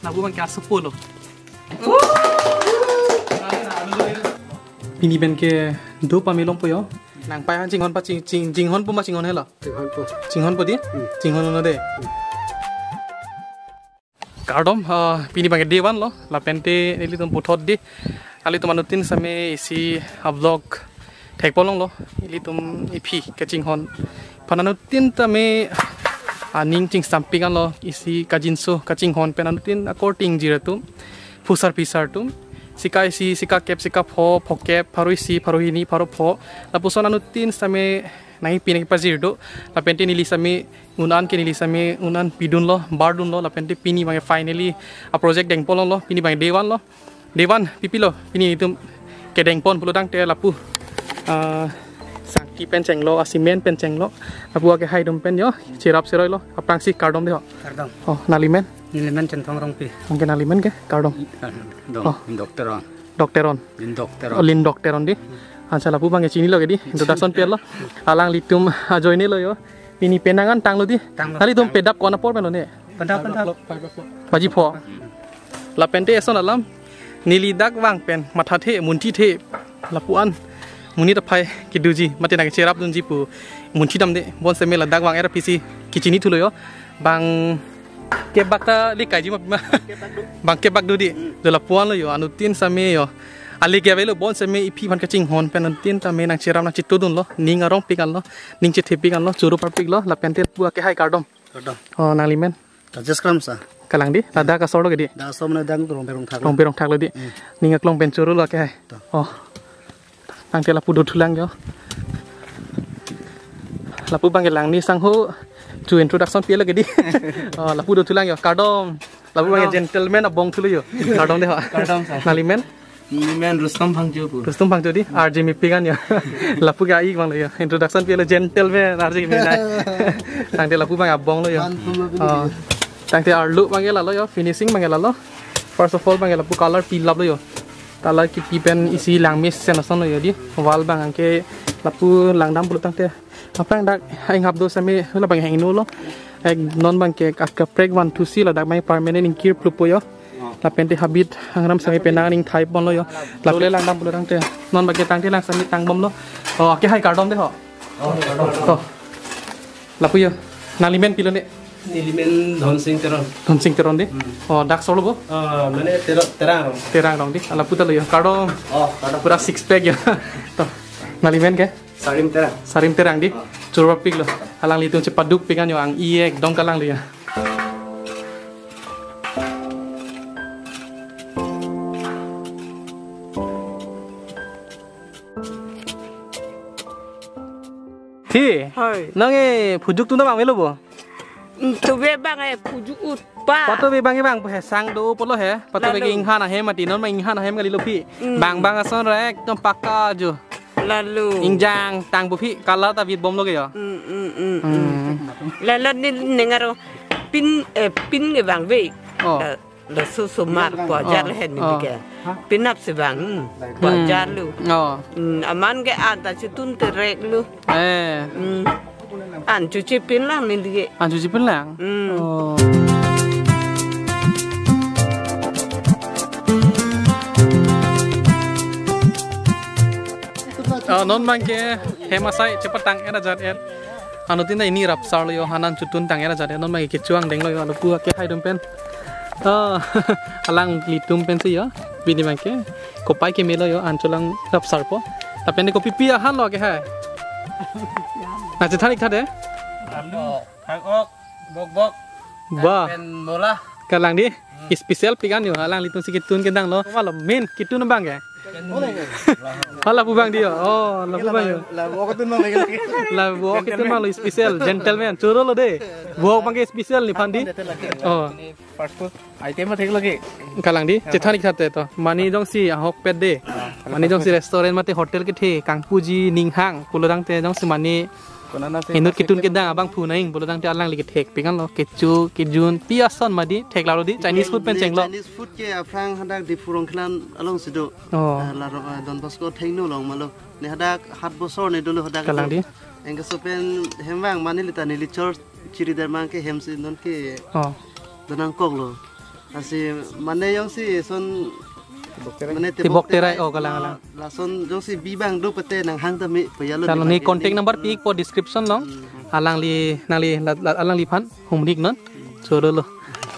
labu bang kya sepuluh. Pini ben ke do pamilong po yo. Nang pai han jinghon pa jinghon po ma jinghon hela. Jinghon po di? Jinghon no de. Kardom pini bang day 1 lo. La pente nili tum puthot di. Ali tum anutin same isi vlog thek polong lo. Ili tum ipi ke jinghon. Pananutin tame ning ching sampingan lo isi kajinso kajinghon penanutin according jiratum pusar pisar tum. Sika isi sika kep sika pho phokep pharuisi pharuhini pharo pho la pusona nutin same nai pine pa jirdo la pente nili same unan ke nili same unan pidun lo bardun lo la pente pini bange finally a project deng polong lo pini bange day 1 lo day 1 pipi lo pini tum ke deng pon pulodang te lapu sangki penceng lo asimen penceng lo lapu ke hai dum pen yo cirap seroi lo aprang si kardom de ho Kardom. Oh nalimen centong rong pi. mungkin nalimen ke kardom Dokteron. dokteron Dokteron. Lin dokteron di. Ansa lapu bang chini lo gedi introduction pe lo. Alang litum join lo yo. Pini penangan tang lo di. Nali tum pedap kona por melo ne. Pendap. Paji pho. La pente eson alam. Nili dak wang pen matha the munti the lapuan. Muni ta phai kiduji mate na cherap dun jipu munti dam de bon se mela dak wang era pc kichini thulo yo. Bang kebak ta likai ji ma bang kebak du di de lapuan lo yo anutin same yo. Ali ke velo bon seme ipi ban ka ching hon pen tin ta me nang chiram na chitto dun lo ning arong pikan lo ning che thepi kan lo churu par pik lo la pente pu ke hai kardom oh nalimen Just kram sa. kalang di lada ka soro gedi Da somna dang rong perong thak lo di ning aklong pen churu lo ke hai oh nang te lapu do thulang yo lapu bang lang ni sang ho chu introduction pe lo gedi oh lapu do thulang yo kardom lapu bang gentleman abong thulu yo kardom de ha Kardom sa. nalimen Men Rustam Phangjo pu. Rustum Phangjo di RJ Mipi kan ya. Lapu ga i bang lo ya. Introduction pe lo gentleman RJ Mipi nai. Tang te lapu bang abong lo ya. Tang te arlu bang la lo ya finishing bang la lo. First of all bang lapu color pil lap lo yo. Color ki pipen isi lang mis sen ason lo ya di. Wall bang angke lapu lang dam pulu tang te. Apang dak ai ngap do same la bang hang no lo. Ek non bang ke ka preg 1 2 c la dak mai permanent ingkir plu po yo. La pente habit angram sangi penang ning thai bon lo yo la le lang dam bulo tang te non ba ke tang te lang sami tang bom lo oh ke hai kardom de ho oh la pu yo nalimen pilo ne Nilimen Dhon Singh teron de oh dak solo bo mane terang. dong di la pu ta lo yo kardom Kardom. pura six pack ya to nalimen ke sarim terang di curwa pik lo alang litung cepat duk pikan yo ang iek dong kalang lo ya Thi, nange pujuk tu na bang melo bo. Tu be bang pujuk ut pa. Pato be bang sang do polo he. Pato be inghan he mati non ma inghan he ngali lo pi. Bang ason rek tom pakka jo. Lalu Ingjang tang bu pi kala ta bit bom lo ge yo. Lalu ni nengaro pin ke bang ve. La su mar po jar hen ni ke. Pinap se bang po jar lu. Oh. Aman ke anta situn terek lu. An cuci pin lang ni dige. An cuci pin lang. Oh. Non bangke hemasai cepat tang era jat er. Anu tinda ini rap sar lo yo hanan cutun tang era jat non bangke kecuang deng lo yo alu ke hai dum pen. Alang litum pen se yo. Bini bangke kopai ke melo yo ancolang rap sar po. Tapi ne kopi pia han lo ke hai. Nah cetarik tade. Hangok bok. Ba. Pen mola. Kalang di spesial pikan yo alang litung sikit tun kendang lo. Wala min kitun bang ke. Hala bubang dia. Oh, la bubang yo. La bok tu mang lagi. La buok itu mah lo spesial gentleman curo lo deh. Buok bangke spesial nih pandi. Oh, Fast food item thek lagi. kalang di cetarik tade to. Mani jong si ahok pet de. Mani jong si restoran mate hotel ke the Kangpuji Ninghang pulodang te jong si mani Hinut kitun kedang abang pu naing bolo tang te alang lagi thek pingan lo kecu kijun piason madi thek laro di Chinese food pen chenglo Chinese food ke afrang hadak di furong klan along sido oh laro Don Bosco thengno long malo ne hadak hat bosor ne dulu hadak kalang di engka sopen hemwang manili tani lichor ciri dermang ke hemsi non ke oh danang kok lo Asi mana yang si son mana tibok terai oh kalang. Lason yang si bibang do pete nang hang tami payalo. Kalau ni contact number pi po description lo. Alang li pan humrik non. Soro lo.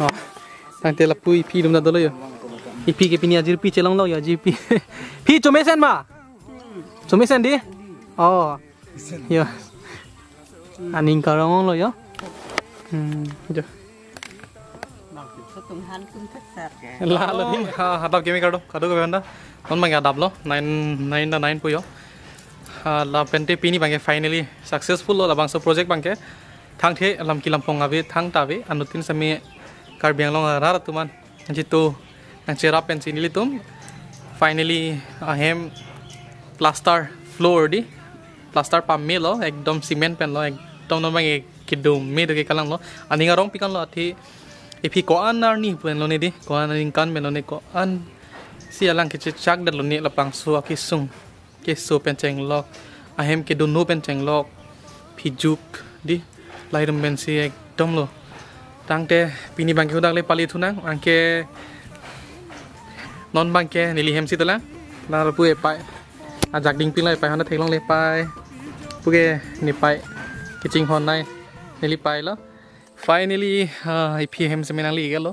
Oh. Tang te lapui pi dum na dolo yo. Ipi ke pini ajir pi chelong lo ya jipi. Pi chomesen ma. Chomesen di. Oh. Yo. Aning karong lo yo. Jo. La lo ni hadap kemi kado ke banda non bang hadap lo 9 puyo la pente pini bang finally successful lo la bang so project bang ke thang the lam ki lampong abe thang tabe anutin sami karbiang long ra tuman jitu nang chera pen sinili tum finally hem plaster floor di plaster pam me lo ekdom cement pen lo ekdom non bang kidum me de ke kalang lo aninga rong pikan lo athi ipi ko an ni pen lo ni di ko an ning kan melone ko an si alang ke chak dat lo ni lapang su akisung ke so pen cheng lok ahem ke dunu pen cheng lok phijuk di lairam ben si ekdom lo tangte pini bang ke udak le pali thunang angke non bang ke nili hem si tala la pu e pai ajak ding pin lai pai hana thelong le pai pu ke ni pai ke ching hon nai nili pai lo finally IPM semenang li gelo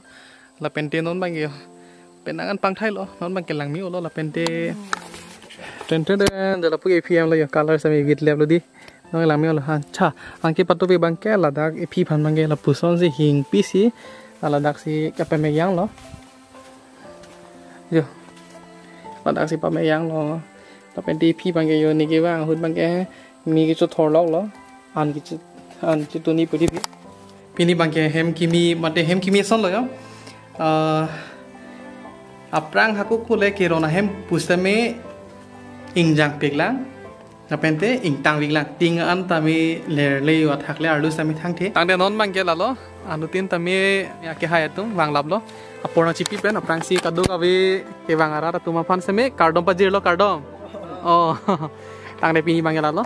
la pente non bang yo penangan pang thai lo non bang kelang mi lo la pente tente de la pu IPM lo yo color sami git lab lo di non la mi lo ha cha angke patu be bang ke la dak IP phan bang la puson si hing PC la dak si ka pe me yang lo yo la dak si pa me yang lo la pente IP bang yo ni ke wang hun bang ke mi ke chu thor lok lo an ki tu ni pu di pini bangke hem kimi mate hem kimi son lo yo aprang haku kule kirona hem pustame ingjang peklang napente ingtang wiglang tingan tami lerle wa thakle arlu sami thangthe tangde non bangke lalo anutin tami yake hayatum wang lablo aporna chipi pen aprang si kadu kawe ke wangara tuma phan same cardom pajir lo cardom oh tangde pini bangke lalo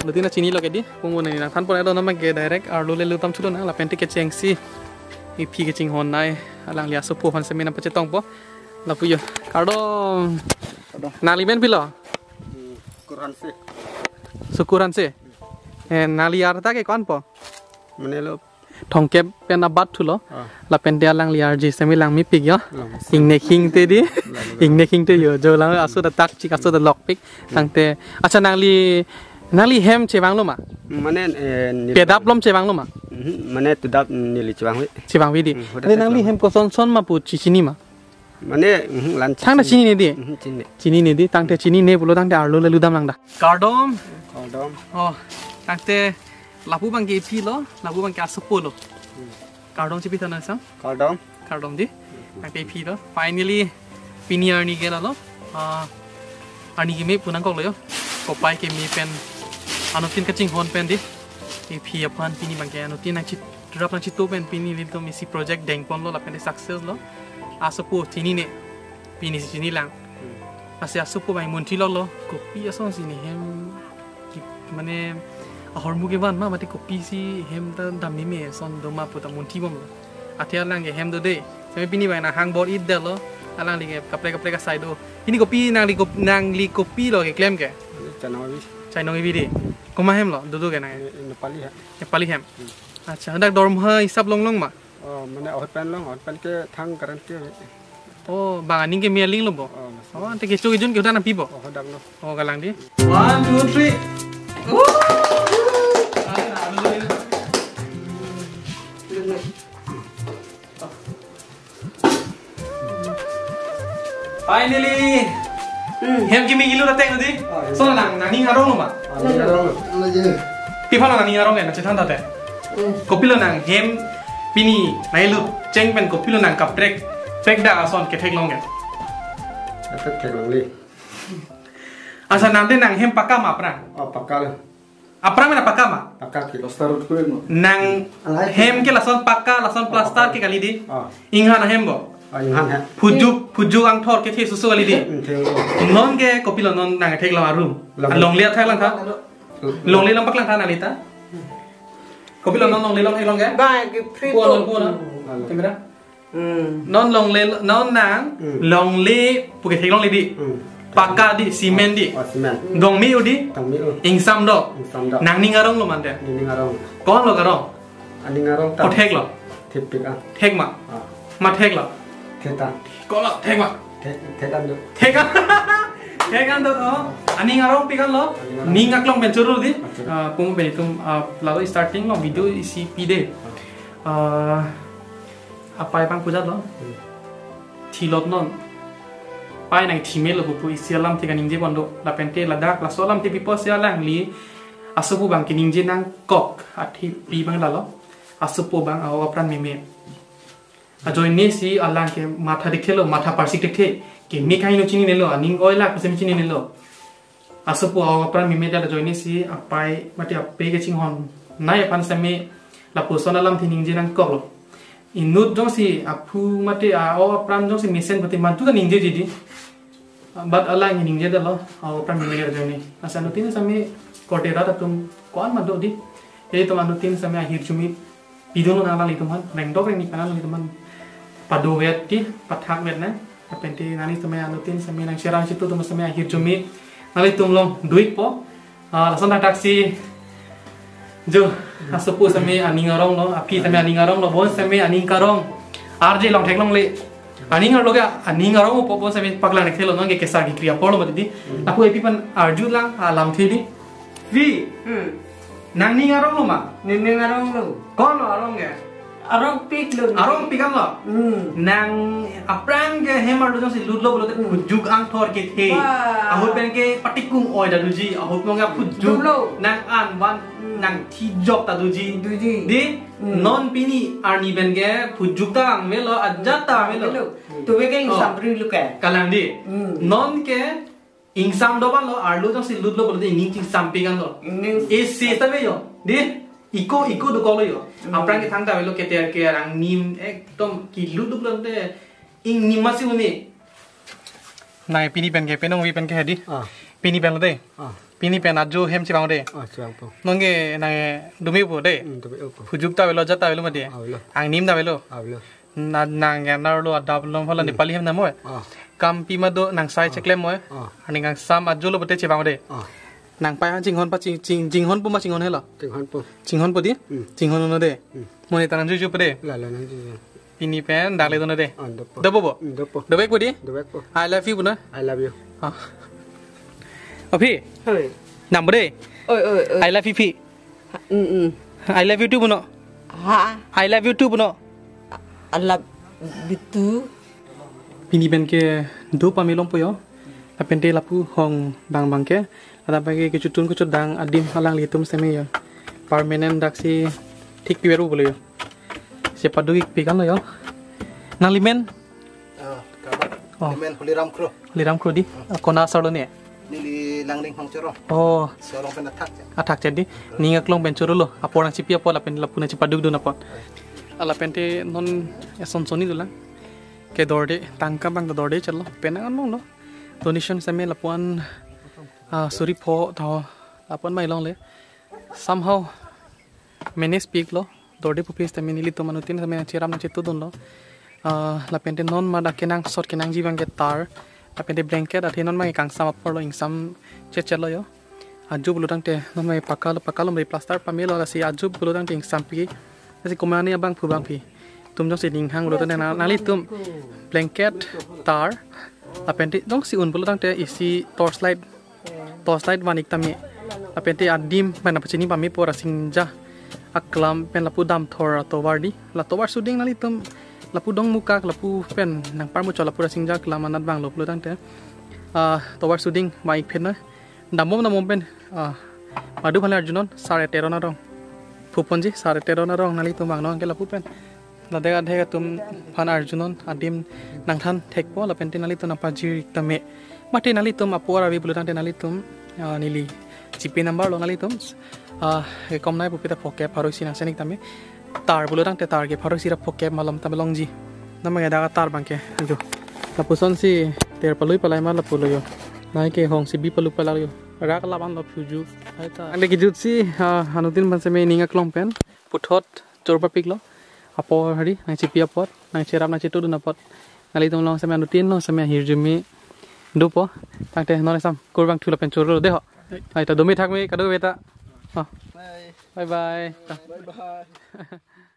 Lutina chini lo kedi pungun ni nang than pon ado namang ke direct arlo le lutam chulo nang la pente ke chengsi ipi ke ching hon nai alang lia so po phan semena pache tong po la puyo kardo nali ben pilo syukuran se nali arta ke kon po Menelo thongke pen abat thulo la pente alang liar ji semi lang mi pig yo ingne king te di ingne king te yo jo lang asu da tak chi asu da lock pick tangte acha nali hem chewang lo ma Mane pedap lom chewang lo ma Mane tudap nili chewang wi di nali hem ko son ma pu chini ma Mane lan thang na chini ne di chini ne di tangte chini ne bulo tangte arlo le ludam lang da kardom oh tangte lapu bang ke pi lo lapu bang ke asopo lo kardom chipi thana sam kardom di tangte pi lo finally pinier ni gela lo ani ki me punang kok lo yo kopai ke mi pen anutin kaching hon pen di pi apan pini bang ke anutin na chit drop na chito pen pini li to misi project deng pon lo la pen success lo asopo chini ne pini chini lang ase asopo bang monti lo kopi ason sini hem mane ahor muge ban ma mate kopi si hem ta dami me son do ma puta monti bom athia lang ge hem do de seme pini bang na hang bor id de lo alang li ge kapre ka sai do ini kopi nang li kopi lo ke claim ke chai nong ibidi koma hem lo dudu ke nang Nepali hem acha hendak dorm ha hisab long ma Mane hot pen ke thang karan ke oh bang aning ke mailing lo bo oh ante ke chok jun ke udan pi bo hodak no oh galang di 1 2 3 Finally, hem kimi ilu rate ngudi. So nang nani ngarong lo ma. Pi phalo nani ngarong na chithan tate. Kopilo nang hem pini nailu cheng pen kopilo nang kap trek da ason ke thek longe. Thek long li. Asa nante nang hem pakka ma prang. Pakka le. Aprang mena pakka ma. Pakka ki plaster ko no. Nang hem ke lason pakka lason plaster ke kali di. Ingha na hem bo. Pujuk ang thor ke the susu kali di non ke kopilo non nang thek la room long lia thak lang tha long le lang pak lang tha nalita kopilo non long le long ke ba ke puan kamera non nang long le puke thek long le di paka di cement di dong mi udi insam do nang ning arong lo mande kon lo garong ko thek lo thek ma thek lo ko lo thek ma thek an do ani ngarong pikan lo ning aklong benchuru di pung be tum lalu starting lo video isi pide apa yang pujat lo tilot non pai nang timel lo bu isialam tiga ningje bondo la pente la dak la solam ti pipo sialang li asupu bang kiningje nang kok athi pi bang la lo asupu bang aw pran meme ajoin ni si alang ke matha dikhelo matha parsik dekhe ke mi kain no chini nelo aning oila kusem chini nelo asupu aw pran meme da join ni si apai mati ape ke chinghon nai pan same la posonalam thi ningje nang kok lo inut jong si apu mate aw pran jong si mesen bati mantu ka ningje jidi bat alang ningje da lo aw pran meme da join ni asa nutin same kotera ta tum kon mado di e to anutin same ahir chumi pidono nala li tuman reng dok reng ni kanal li tuman padu wet ti pathak wet na apenti nani same anutin same nang serang situ tum same ahir chumi nali tum long duik po lason taksi jo asupu same aning arong lo api same aning arong lo bon same aning karong arje long thek long le aning ar loga aning arong po po same pakla ne khelo nang ke kesa ki kriya polo mati aku epi pan arju lang alam thedi vi nang ning arong lo ma ning arong lo kon lo arong ge arong pik lo arong pikam lo nang aprang ge hemar do si ludlo bolo te fujuk ang thor ke the ahut pen ke patikung oi da duji ahut monga fujuk nang an wan nang thi job ta duji di non pini arni ben ge fujuk ta ang melo ajata melo tu we ke samri lu ke kalang di non ke insam do ban lo arlo jong si ludlo bolo te ning ching sampigan lo e se ta be yo di iko do ko lo yo aprang ke thang ta melo ke te ke rang nim ekdom ki ludlo bolo te ing nimasi uni nai pini ben ke penong wi pen ke hedi pini ben lo de pini pen ajo hem chi bang de nonge nai dumi bu de fujuk ta belo jata belo mate ang nim da belo na nang ya nar lo adab lo phala ni pali hem na mo kam pi ma do nang sai cheklem mo ani ngang sam ajo lo bote che bang de nang pa jing hon pa jing hon pu ma jing hon hela jing hon pu di jing hon no de mo ni tanan ju ju pade pini pen dale do no de debo bo debek bu di I love you bu na I love youพี่นำบ่ได้I love you พี่I love you too บ่เนาะI love you too บ่เนาะ I love you too พี่นี่เป็นke do pa mi long po yo la pente la pu hong bang ke ada bagi ke cutun ku cudang adim halang litum seme yo permanent daksi thik pi beru bolo yo siapa duik pi kan lo yo nang limen limen Holyram Kro di kona sarlo ne nili langling hong choro sorong pen atak jadi ninga klong bencuru lo aporang cipi apo la pen la puna cipaduk do na pot ala pente non eson soni do lang ke dorde tangka bang do dorde chalo penang long lo donation same la puan suri pho tho la puan mai long le somehow many speak lo dorde pupis tame nili to manutin same chiram na chitu don lo la pente non ma da kenang sot kenang jibang ke tar tapi di blanket ada non mai kang sama perlo insam cecet lo yo aju bulu tang te non mai pakal mai plaster pamelo la si aju bulu tang te insam pi si komani abang pu bang pi tum jong si ding hang bulu tang nali tum blanket tar apenti jong si un bulu tang te isi torchlight wanik tami apenti adim mana pachini pami pora singja aklam pen lapu dam thor to wardi la to war suding nali tum lapu dong muka lapu pen nang par mu chola pura singja klamanat bang loplo tang te towar suding baik pen na damom pen madu bhale arjunon 13.5 na rong phuponji 13.5 na rong nali tum bang no ke lapu pen la dega tum phan arjunon adim nang than thekpo la pen te nali tum pa jir tame mate nali tum apora wi bulu tang te nali tum nili GP number lo nali tum kom nai pupita poke paroi sinang senik tame tar bulu tang te tar ke pharo sira poke malam tamelong ji namaya daga tar bangke ajo lapuson si ter palui palai ma lapulo yo nai ke hong si bi palu pala yo rak laban lo phuju aita ande ki jut si hanutin ban se me ninga klong pen puthot chorpa piklo Apo hari nang cipi apot nang cerap nang citu dun apot ngali tung long samya nutin long samya hirjumi dupo tangte nore sam kurbang thula pen choro de ho ai ta domi thak me kadu beta bye bye bye bye